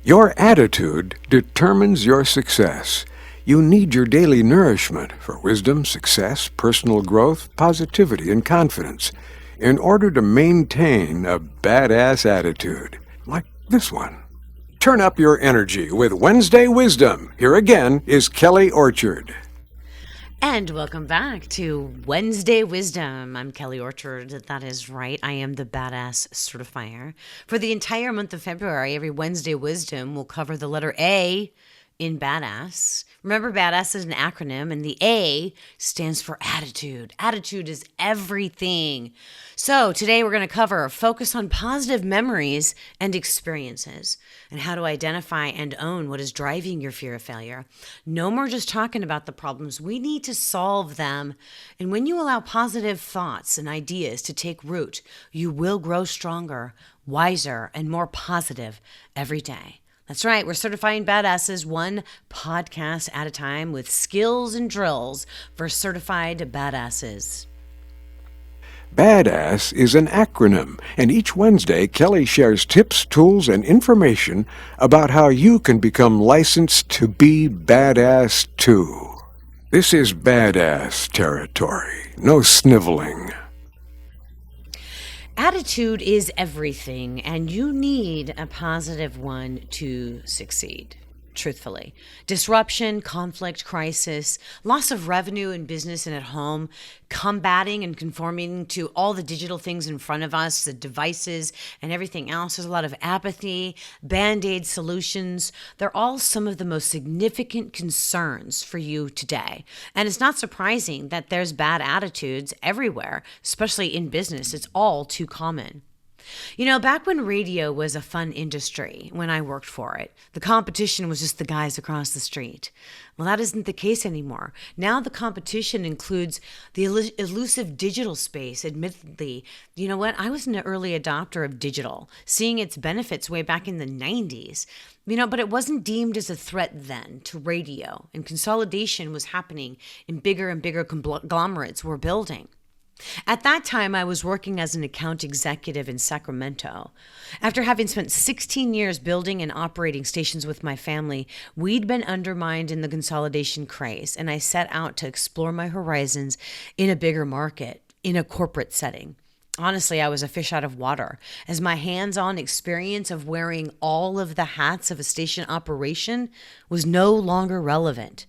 Your attitude determines your success. You need your daily nourishment for wisdom, success, personal growth, positivity, and confidence in order to maintain a badass attitude, like this one. Turn up your energy with Wednesday Wisdom. Here again is Kelly Orchard. And welcome back to Wednesday Wisdom. I'm Kelly Orchard. That is right. I am the Badass Certifier. For the entire month of February, every Wednesday Wisdom will cover the letter A in Badass. Remember, Badass is an acronym, and the A stands for attitude. Attitude is everything. So today we're going to cover focus on positive memories and experiences and how to identify and own what is driving your fear of failure. No more just talking about the problems. We need to solve them. And when you allow positive thoughts and ideas to take root, you will grow stronger, wiser, and more positive every day. That's right. We're certifying badasses one podcast at a time with skills and drills for certified badasses. Badass is an acronym, and each Wednesday Kelly shares tips, tools, and information about how you can become licensed to be badass too. This is badass territory. No sniveling. Attitude is everything, and you need a positive one to succeed. Truthfully, disruption, conflict, crisis, loss of revenue in business and at home, combating and conforming to all the digital things in front of us, the devices and everything else. There's a lot of apathy, band-aid solutions. They're all some of the most significant concerns for you today. And it's not surprising that there's bad attitudes everywhere, especially in business. It's all too common. You know, back when radio was a fun industry, when I worked for it, the competition was just the guys across the street. Well, that isn't the case anymore. Now the competition includes the elusive digital space. Admittedly, you know what? I was an early adopter of digital, seeing its benefits way back in the 90s. But it wasn't deemed as a threat then to radio, and consolidation was happening and bigger conglomerates were building. At that time, I was working as an account executive in Sacramento. After having spent 16 years building and operating stations with my family, we'd been undermined in the consolidation craze, and I set out to explore my horizons in a bigger market, in a corporate setting. Honestly, I was a fish out of water, as my hands-on experience of wearing all of the hats of a station operation was no longer relevant.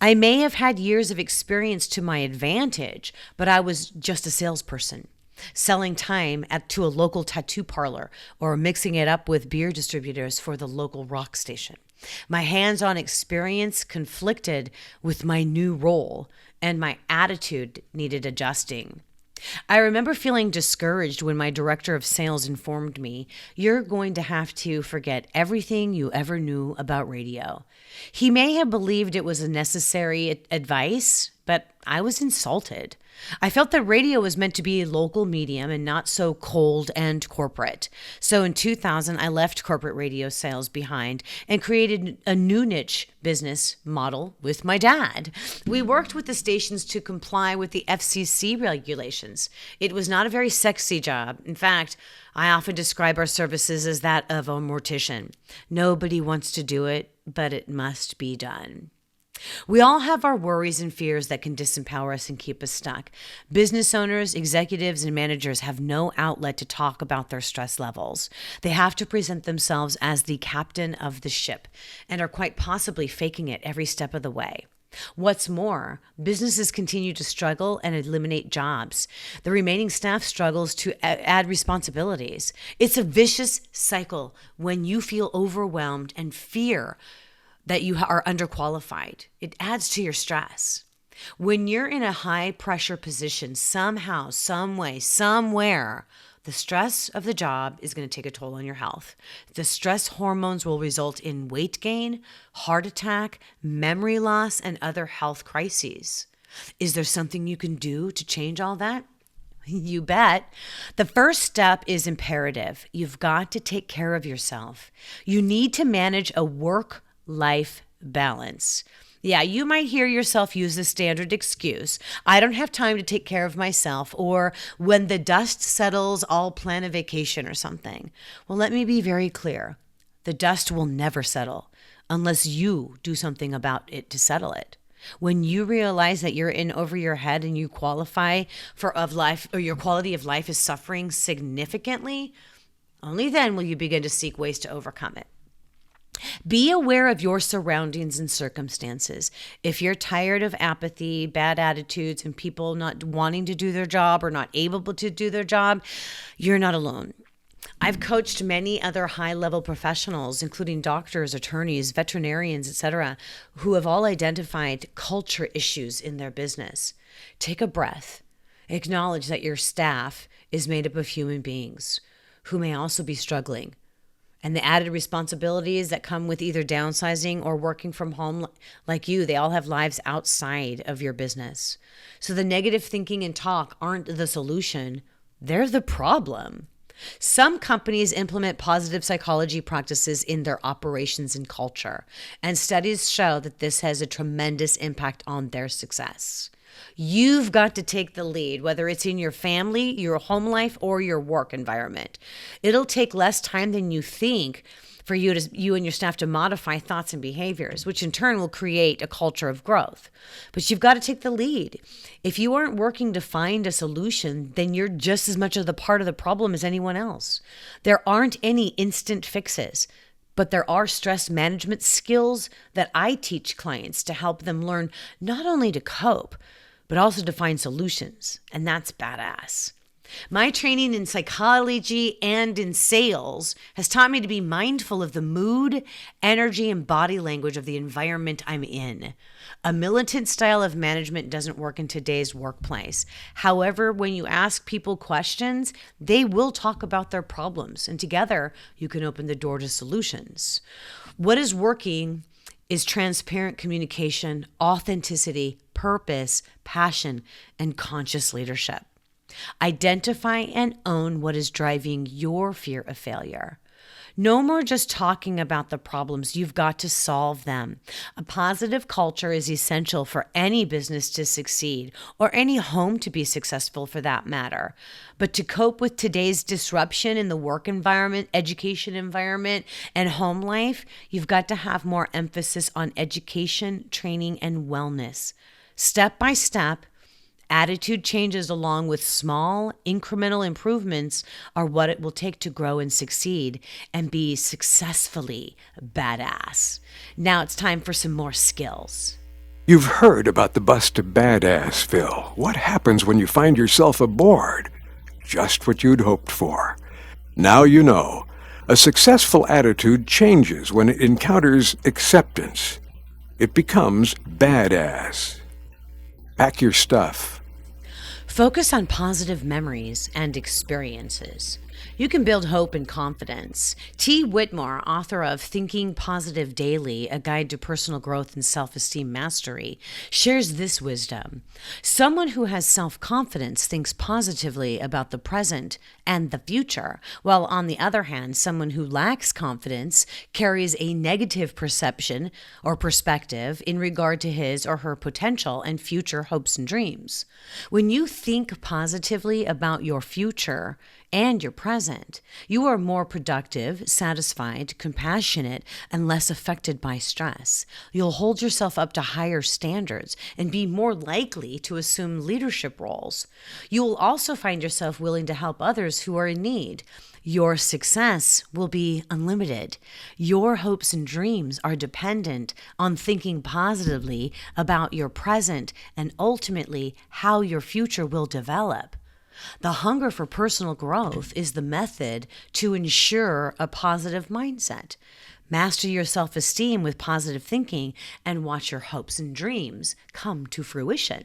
I may have had years of experience to my advantage, but I was just a salesperson, selling time to a local tattoo parlor or mixing it up with beer distributors for the local rock station. My hands-on experience conflicted with my new role, and my attitude needed adjusting. I remember feeling discouraged when my director of sales informed me, "You're going to have to forget everything you ever knew about radio." He may have believed it was a necessary advice, but I was insulted. I felt that radio was meant to be a local medium and not so cold and corporate. So in 2000, I left corporate radio sales behind and created a new niche business model with my dad. We worked with the stations to comply with the FCC regulations. It was not a very sexy job. In fact, I often describe our services as that of a mortician. Nobody wants to do it, but it must be done. We all have our worries and fears that can disempower us and keep us stuck. Business owners, executives, and managers have no outlet to talk about their stress levels. They have to present themselves as the captain of the ship and are quite possibly faking it every step of the way. What's more, businesses continue to struggle and eliminate jobs. The remaining staff struggles to add responsibilities. It's a vicious cycle when you feel overwhelmed and fear that you are underqualified. It adds to your stress. When you're in a high pressure position, somehow, some way, somewhere, the stress of the job is going to take a toll on your health. The stress hormones will result in weight gain, heart attack, memory loss, and other health crises. Is there something you can do to change all that? You bet. The first step is imperative. You've got to take care of yourself. You need to manage a work-life balance. Yeah, you might hear yourself use the standard excuse, "I don't have time to take care of myself," or "when the dust settles, I'll plan a vacation," or something. Well, let me be very clear. The dust will never settle unless you do something about it to settle it. When you realize that you're in over your head and you qualify for of life, or your quality of life is suffering significantly, only then will you begin to seek ways to overcome it. Be aware of your surroundings and circumstances. If you're tired of apathy, bad attitudes, and people not wanting to do their job or not able to do their job, you're not alone. I've coached many other high-level professionals, including doctors, attorneys, veterinarians, etc., who have all identified culture issues in their business. Take a breath. Acknowledge that your staff is made up of human beings who may also be struggling. And the added responsibilities that come with either downsizing or working from home like you, they all have lives outside of your business. So the negative thinking and talk aren't the solution, they're the problem. Some companies implement positive psychology practices in their operations and culture, and studies show that this has a tremendous impact on their success. You've got to take the lead, whether it's in your family, your home life, or your work environment. It'll take less time than you think for you and your staff to modify thoughts and behaviors, which in turn will create a culture of growth. But you've got to take the lead. If you aren't working to find a solution, then you're just as much of the part of the problem as anyone else. There aren't any instant fixes, but there are stress management skills that I teach clients to help them learn not only to cope, but also to find solutions. And that's badass. My training in psychology and in sales has taught me to be mindful of the mood, energy, and body language of the environment I'm in. A militant style of management doesn't work in today's workplace. However, when you ask people questions, they will talk about their problems, and together you can open the door to solutions. What is working is transparent communication, authenticity, purpose, passion, and conscious leadership. Identify and own what is driving your fear of failure. No more just talking about the problems, you've got to solve them. A positive culture is essential for any business to succeed, or any home to be successful for that matter. But to cope with today's disruption in the work environment, education environment, and home life, you've got to have more emphasis on education, training, and wellness. Step by step, attitude changes along with small incremental improvements are what it will take to grow and succeed and be successfully badass. Now it's time for some more skills. You've heard about the bus to badass, Phil. What happens when you find yourself aboard? Just what you'd hoped for. Now you know. A successful attitude changes when it encounters acceptance. It becomes badass. Pack your stuff. Focus on positive memories and experiences. You can build hope and confidence. T. Whitmore, author of Thinking Positive Daily, A Guide to Personal Growth and Self-Esteem Mastery, shares this wisdom. Someone who has self-confidence thinks positively about the present and the future, while on the other hand, someone who lacks confidence carries a negative perception or perspective in regard to his or her potential and future hopes and dreams. When you think positively about your future and your present, you are more productive, satisfied, compassionate, and less affected by stress. You'll hold yourself up to higher standards and be more likely to assume leadership roles. You will also find yourself willing to help others who are in need. Your success will be unlimited. Your hopes and dreams are dependent on thinking positively about your present and ultimately how your future will develop. The hunger for personal growth is the method to ensure a positive mindset. Master your self-esteem with positive thinking and watch your hopes and dreams come to fruition.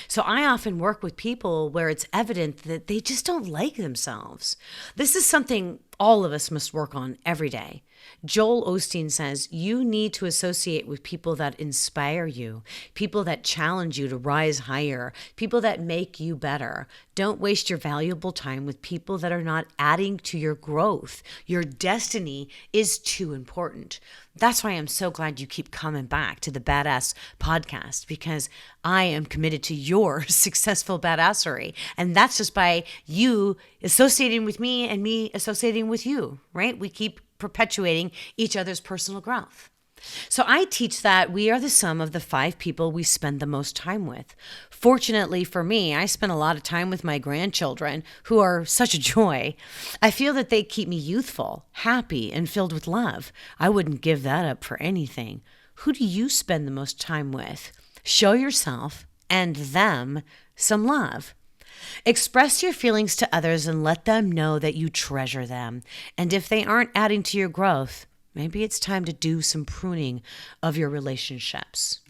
So I often work with people where it's evident that they just don't like themselves. This is something all of us must work on every day. Joel Osteen says, you need to associate with people that inspire you, people that challenge you to rise higher, people that make you better. Don't waste your valuable time with people that are not adding to your growth. Your destiny is too important. That's why I'm so glad you keep coming back to the Badass Podcast, because I am committed to your successful badassery. And that's just by you associating with me and me associating with you, right? We keep perpetuating each other's personal growth. So I teach that we are the sum of the 5 people we spend the most time with. Fortunately for me, I spend a lot of time with my grandchildren, who are such a joy. I feel that they keep me youthful, happy, and filled with love. I wouldn't give that up for anything. Who do you spend the most time with? Show yourself and them some love. Express your feelings to others and let them know that you treasure them. And if they aren't adding to your growth, maybe it's time to do some pruning of your relationships.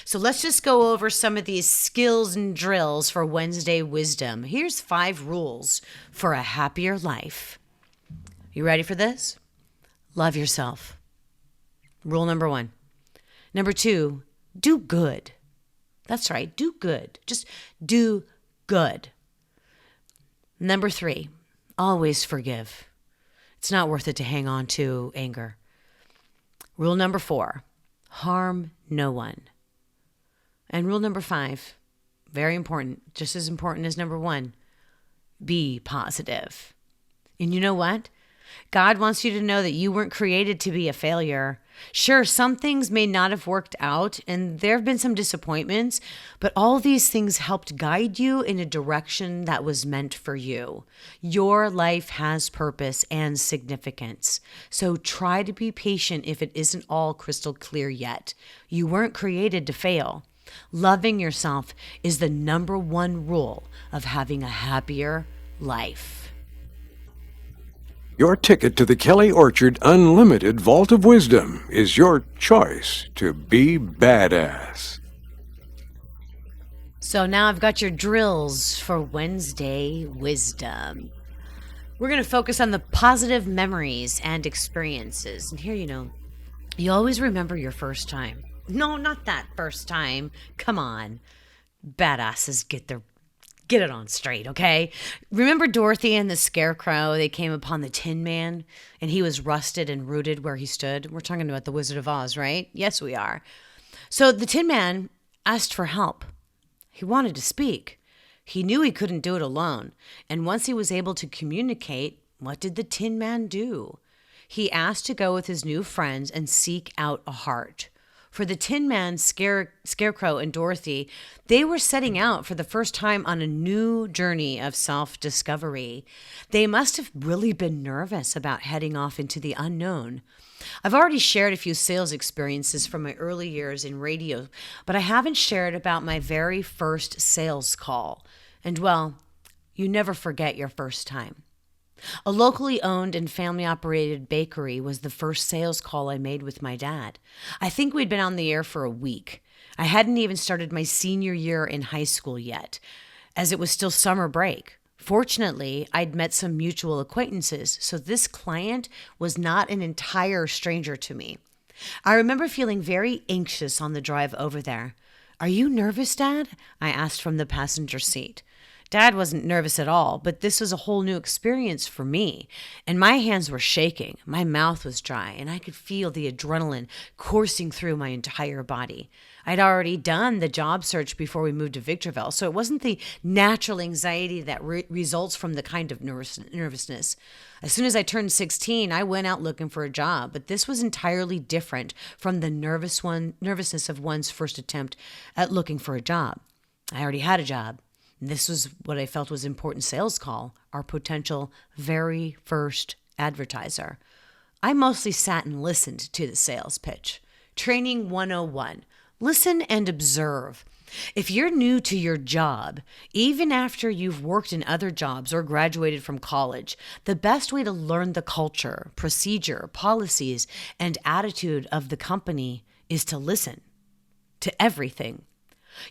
So let's just go over some of these skills and drills for Wednesday wisdom. Here's 5 rules for a happier life. You ready for this? Love yourself. Rule number 1. Number 2, do good. That's right, do good. Just do good. Number 3, always forgive. It's not worth it to hang on to anger. Rule number 4, harm no one. And rule number 5, very important, just as important as number 1, be positive. And you know what? God wants you to know that you weren't created to be a failure. Sure, some things may not have worked out, and there have been some disappointments, but all these things helped guide you in a direction that was meant for you. Your life has purpose and significance. So try to be patient if it isn't all crystal clear yet. You weren't created to fail. Loving yourself is the number 1 rule of having a happier life. Your ticket to the Kelly Orchard Unlimited Vault of Wisdom is your choice to be badass. So now I've got your drills for Wednesday wisdom. We're going to focus on the positive memories and experiences. And here, you always remember your first time. No, not that first time. Come on. Badasses get it on straight, okay? Remember Dorothy and the Scarecrow? They came upon the Tin Man, and he was rusted and rooted where he stood. We're talking about the Wizard of Oz, right? Yes, we are. So the Tin Man asked for help. He wanted to speak. He knew he couldn't do it alone. And once he was able to communicate, what did the Tin Man do? He asked to go with his new friends and seek out a heart. For the Tin Man, Scarecrow, and Dorothy, they were setting out for the first time on a new journey of self-discovery. They must have really been nervous about heading off into the unknown. I've already shared a few sales experiences from my early years in radio, but I haven't shared about my very first sales call. And well, you never forget your first time. A locally owned and family-operated bakery was the first sales call I made with my dad. I think we'd been on the air for a week. I hadn't even started my senior year in high school yet, as it was still summer break. Fortunately, I'd met some mutual acquaintances, so this client was not an entire stranger to me. I remember feeling very anxious on the drive over there. "Are you nervous, Dad?" I asked from the passenger seat. Dad wasn't nervous at all, but this was a whole new experience for me. And my hands were shaking, my mouth was dry, and I could feel the adrenaline coursing through my entire body. I'd already done the job search before we moved to Victorville, so it wasn't the natural anxiety that results from the kind of nervousness. As soon as I turned 16, I went out looking for a job, but this was entirely different from the nervousness of one's first attempt at looking for a job. I already had a job. This was what I felt was an important sales call, our potential very first advertiser. I mostly sat and listened to the sales pitch. Training 101. Listen and observe. If you're new to your job, even after you've worked in other jobs or graduated from college, the best way to learn the culture, procedure, policies, and attitude of the company is to listen to everything.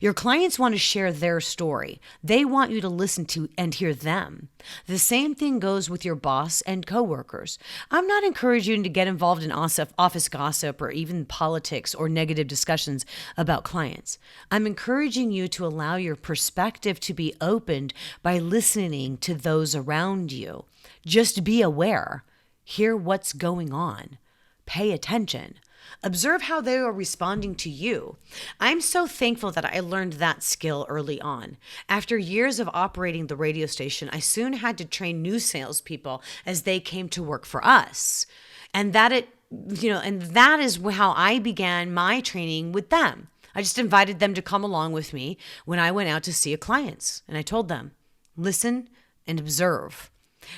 Your clients want to share their story. They want you to listen to and hear them. The same thing goes with your boss and coworkers. I'm not encouraging you to get involved in office gossip or even politics or negative discussions about clients. I'm encouraging you to allow your perspective to be opened by listening to those around you. Just be aware. Hear what's going on. Pay attention. Observe how they are responding to you. I'm so thankful that I learned that skill early on. After years of operating the radio station, I soon had to train new salespeople as they came to work for us. And that is how I began my training with them. I just invited them to come along with me when I went out to see clients. And I told them, listen and observe.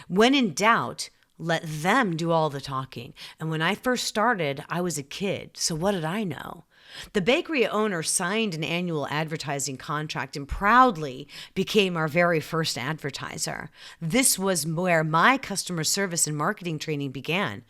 When in doubt, let them do all the talking. And when I first started, I was a kid. So what did I know? The bakery owner signed an annual advertising contract and proudly became our very first advertiser. This was where my customer service and marketing training began.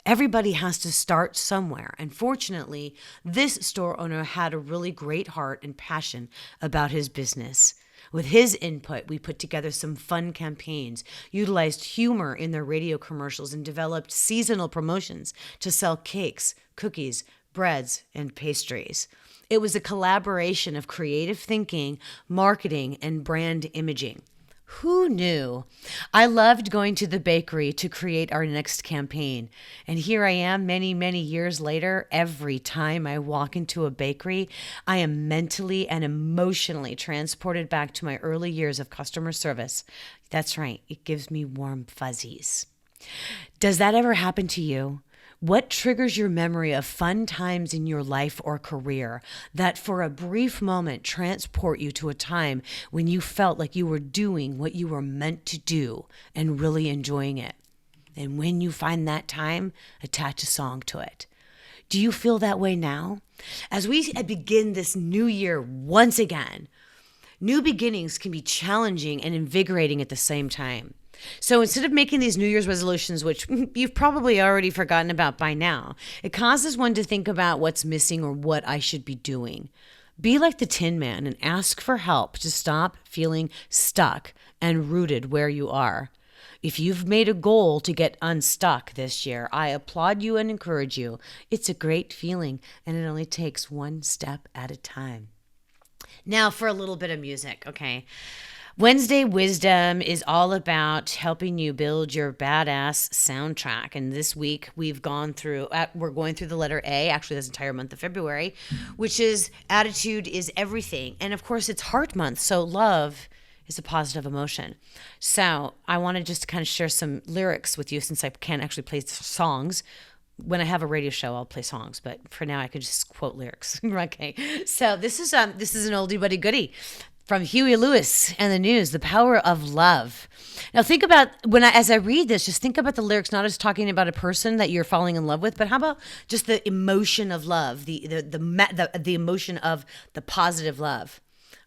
Everybody has to start somewhere. And fortunately, this store owner had a really great heart and passion about his business. With his input, we put together some fun campaigns, utilized humor in their radio commercials, and developed seasonal promotions to sell cakes, cookies, breads, and pastries. It was a collaboration of creative thinking, marketing, and brand imaging. Who knew? I loved going to the bakery to create our next campaign. And here I am many, many years later. Every time I walk into a bakery, I am mentally and emotionally transported back to my early years of customer service. That's right. It gives me warm fuzzies. Does that ever happen to you? What triggers your memory of fun times in your life or career that for a brief moment transport you to a time when you felt like you were doing what you were meant to do and really enjoying it? And when you find that time, attach a song to it. Do you feel that way now? As we begin this new year once again, new beginnings can be challenging and invigorating at the same time. So instead of making these New Year's resolutions, which you've probably already forgotten about by now, it causes one to think about what's missing or what I should be doing. Be like the Tin Man and ask for help to stop feeling stuck and rooted where you are. If you've made a goal to get unstuck this year, I applaud you and encourage you. It's a great feeling, and it only takes one step at a time. Now for a little bit of music, okay? Wednesday Wisdom is all about helping you build your badass soundtrack. And this week we're going through the letter A, actually this entire month of February, which is attitude is everything. And of course it's heart month, so love is a positive emotion. So I want to just kind of share some lyrics with you since I can't actually play songs. When I have a radio show, I'll play songs, but for now I could just quote lyrics. Okay. So this is an oldie but a goodie. From Huey Lewis and the News, The Power of Love. Now think about, as I read this, just think about the lyrics, not as talking about a person that you're falling in love with, but how about just the emotion of love, the emotion of the positive love.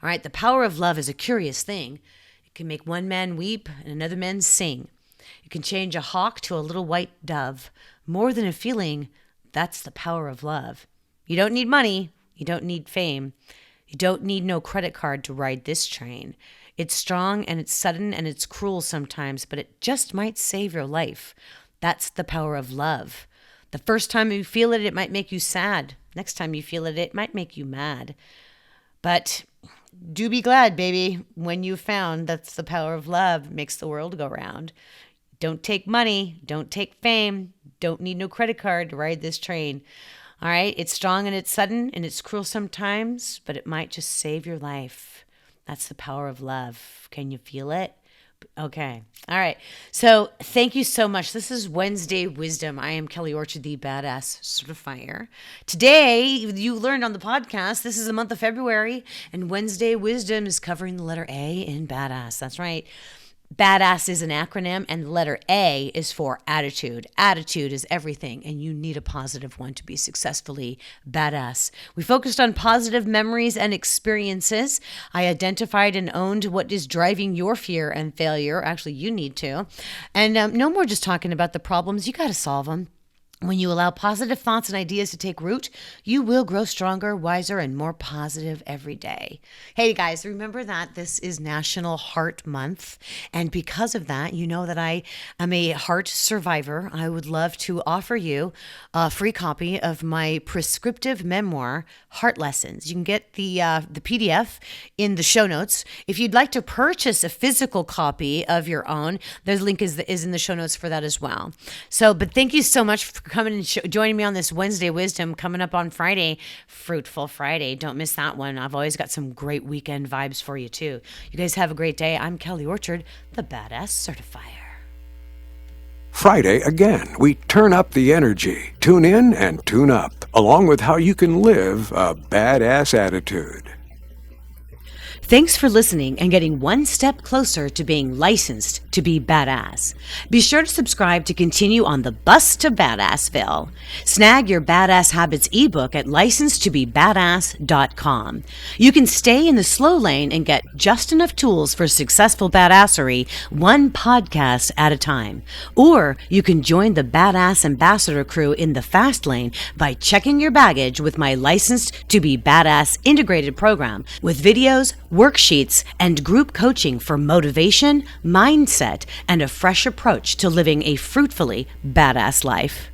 All right, the power of love is a curious thing. It can make one man weep and another man sing. It can change a hawk to a little white dove. More than a feeling, that's the power of love. You don't need money. You don't need fame. You don't need no credit card to ride this train. It's strong and it's sudden and it's cruel sometimes, but it just might save your life. That's the power of love. The first time you feel it, it might make you sad. Next time you feel it, it might make you mad. But do be glad, baby, when you found that's the power of love makes the world go round. Don't take money. Don't take fame. Don't need no credit card to ride this train. All right, it's strong and it's sudden and it's cruel sometimes, but it might just save your life. That's the power of love. Can you feel it? Okay. All right. So thank you so much. This is Wednesday Wisdom. I am Kelly Orchard, the Badass Certifier. Today, you learned on the podcast, this is the month of February, and Wednesday Wisdom is covering the letter A in Badass. That's right. Badass is an acronym, and the letter A is for attitude. Attitude is everything, and you need a positive one to be successfully badass. We focused on positive memories and experiences. I identified and owned what is driving your fear and failure. Actually, you need to. And no more just talking about the problems. You got to solve them. When you allow positive thoughts and ideas to take root, you will grow stronger, wiser, and more positive every day. Hey guys, remember that this is National Heart Month. And because of that, you know that I am a heart survivor. I would love to offer you a free copy of my prescriptive memoir, Heart Lessons. You can get the PDF in the show notes. If you'd like to purchase a physical copy of your own, the link is in the show notes for that as well. So, but thank you so much for coming and joining me on this Wednesday Wisdom coming up on Friday, Fruitful Friday. Don't miss that one. I've always got some great weekend vibes for you too. You guys have a great day. I'm Kelly Orchard, the Badass Certifier. Friday, again, we turn up the energy. Tune in and tune up, along with how you can live a badass attitude. Thanks for listening and getting one step closer to being licensed to be badass. Be sure to subscribe to continue on the bus to Badassville. Snag your Badass Habits ebook at licensedtobebadass.com. You can stay in the slow lane and get just enough tools for successful badassery, one podcast at a time. Or you can join the Badass Ambassador crew in the fast lane by checking your baggage with my Licensed to be Badass integrated program with videos, worksheets, and group coaching for motivation, mindset, and a fresh approach to living a fruitfully badass life.